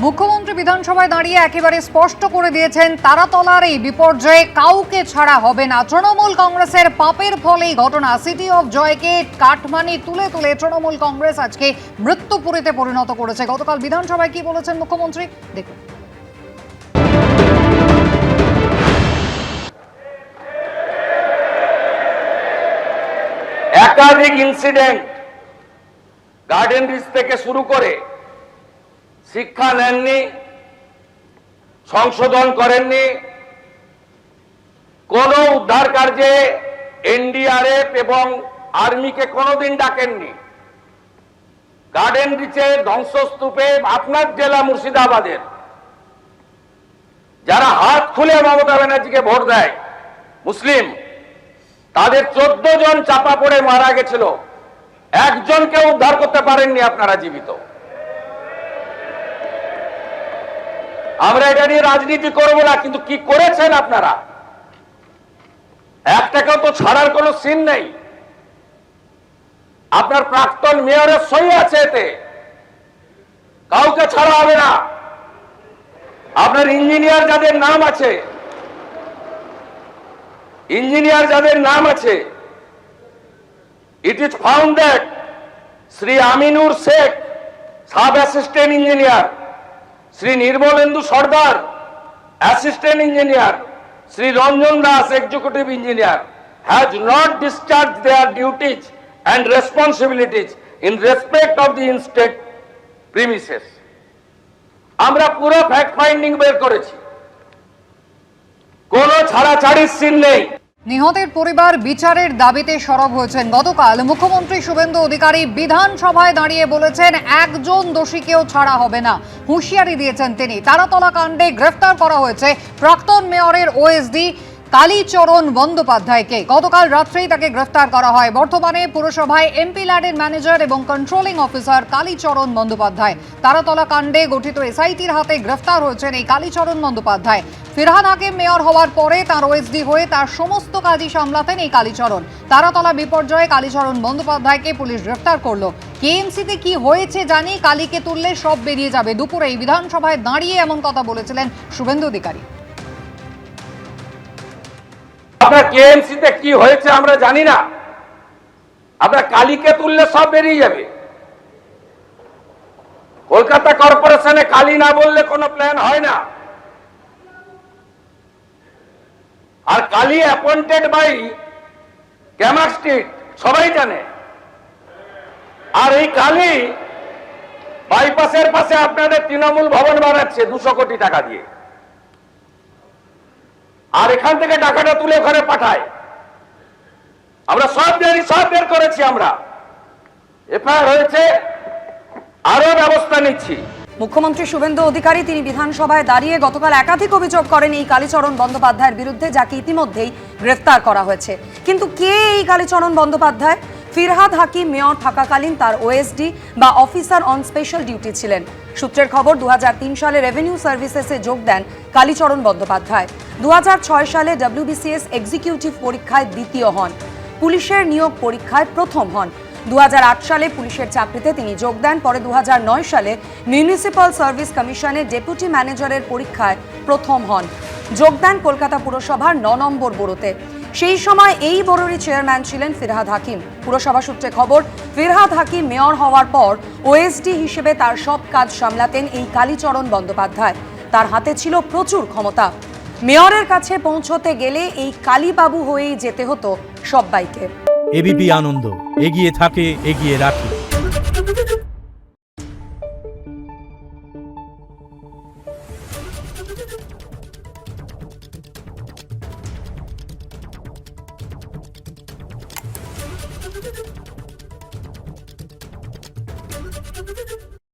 মুখ্যমন্ত্রী বিধানসভায় দাঁড়িয়ে একেবারে স্পষ্ট করে দিয়েছেন তারাতলার এই বিপর্যয়ে কাউকে ছাড়া হবে না। তৃণমূল কংগ্রেসের পাপের ফলেই ঘটনা। সিটি অফ জয়কে কাটমানি তুলে তুলে তৃণমূল কংগ্রেস আজকে মৃত্যুপুরীতে পরিণত করেছে। গতকাল বিধানসভায় কি বলেছেন মুখ্যমন্ত্রী দেখুন। একাধিক ইনসিডেন্ট গার্ডেন রিচ থেকে শুরু করে শিক্ষা নেননি, সংশোধন করেননি, কোন উদ্ধার কার্যে এনডিআরএফ এবং আর্মিকে কোনোদিন ডাকেননি। গার্ডেন রিচের ধ্বংসস্তূপে আপনার জেলা মুর্শিদাবাদের যারা হাত খুলে মমতা ব্যানার্জিকে ভোট দেয় মুসলিম, তাদের 14 জন চাপা পড়ে মারা গেছিল, একজনকে উদ্ধার করতে পারেননি আপনারা জীবিত। আমরা এটা নিয়ে রাজনীতি করব না, কিন্তু কি করেছেন আপনারা? একটাকেও তো ছাড়ার কোনো সিন নেই। আপনার প্রাক্তন মেয়রের সই আছে এতে, কাউকে ছাড়া হবে না। আপনার ইঞ্জিনিয়ার যাদের নাম আছে, it is found that Sri Aminur Sheikh, Sub Assistant Engineer, Sri Nirmalendu Sardar, Assistant Engineer, Sri Ranjan Das, Executive Engineer, has not discharged their duties and responsibilities in respect of the in-state premises. আমরা পুরো fact finding বের করেছি, কোনো ছাড়াছাড়ির scene নেই। নিহতের পরিবার বিচারের দাবিতে সরব হয়েছেন। গতকাল মুখ্যমন্ত্রী শুভেন্দু অধিকারী বিধানসভায় দাঁড়িয়ে বলেছেন একজন দোষীকেও ছাড়া হবে না। হুঁশিয়ারি দিয়েছেন তিনি। তারাতলা কাণ্ডে গ্রেফতার করা হয়েছে প্রাক্তন মেয়রের ওএসডি কালীচরণ বন্দ্যোপাধ্যায়কে। গতকাল রাত্রেই তাকে গ্রেফতার করা হয়। বর্তমানে পুরসভায় এমপি ল্যাডের ম্যানেজার এবং কন্ট্রোলিং অফিসার কালীচরণ বন্দ্যোপাধ্যায়। তারাতলা কাণ্ডে গঠিত এসআইটির হাতে গ্রেফতার হয়েছেন এই কালীচরণ বন্দ্যোপাধ্যায়। ফিরহাদ হাকিম মেয়র হওয়ার পরে তার ওএসডি হয়ে তার সমস্ত কাজই সামলাতেন এই কালীচরণ। তারাতলা বিপর্যয়ে কালীচরণ বন্দ্যোপাধ্যায়কে পুলিশ গ্রেফতার করলো। কেএমসিতে কি হয়েছে জানি, কালীকে তুললে সব বেরিয়ে যাবে। দুপুরে এই বিধানসভায় দাঁড়িয়ে এমন কথা বলেছিলেন শুভেন্দু অধিকারী। আপনার কেএমসিতে কি হয়েছে আমরা জানি না, আপনার কালীকে তুললে সব বেরিয়ে যাবে। কলকাতা কর্পোরেশনে কালী না বললে কোনো প্ল্যান হয় না। আর কালী অ্যাপয়েন্টেড বাই ক্যামাক স্ট্রিট, সবাই জানে। আর এই কালী বাইপাসের পাশে আপনাদের তৃণমূল ভবন বানাচ্ছে 200 কোটি টাকা দিয়ে, আর এখান থেকে টাকাটা তুলে ওখানে পাঠায়। আমরা সব জানি, সব বের করেছি, আমরা এফআইআর হয়েছে, আরো ব্যবস্থা নিচ্ছি। মুখ্যমন্ত্রী শুভেন্দু অধিকারী তিনি বিধানসভায় দাঁড়িয়ে গতকাল একাধিক অভিযোগ করেন এই কালীচরণ বন্দ্যোপাধ্যায়ের বিরুদ্ধে, যাকে ইতিমধ্যেই গ্রেফতার করা হয়েছে। কিন্তু কে এই কালীচরণ বন্দ্যোপাধ্যায়? ফিরহাদ হাকিম মেয়র থাকাকালীন তার ওএসডি বা অফিসার অন স্পেশাল ডিউটি ছিলেন। সূত্রের খবর 2003 সালে রেভিনিউ সার্ভিসেসে যোগ দেন কালীচরণ বন্দ্যোপাধ্যায়। 2006 সালে ডব্লিউবিসিএস এক্সিকিউটিভ পরীক্ষায় দ্বিতীয় হন, পুলিশের নিয়োগ পরীক্ষায় প্রথম হন। 2008 সালে পুলিশের চাকরিতে তিনি যোগ দেন। পরে 2009 সালে মিউনিসিপ্যাল সার্ভিস কমিশনে ডেপুটি ম্যানেজারের পরীক্ষায় প্রথম হন। যোগ দেন কলকাতা পুরসভার 9 নম্বর বোরোতে। সেই সময় এই বোরোরই চেয়ারম্যান ছিলেন ফিরহাদ হাকিম। পুরসভা সূত্রে খবর, ফিরহাদ হাকিম মেয়র হওয়ার পর ওএসডি হিসেবে তার সব কাজ সামলাতেন এই কালীচরণ বন্দ্যোপাধ্যায়। তার হাতে ছিল প্রচুর ক্ষমতা। মেয়রের কাছে পৌঁছতে গেলে এই কালীবাবু হয়েই যেতে হতো সব্বাইকে। এবিপি আনন্দ, এগিয়ে থাকে, এগিয়ে রাখে।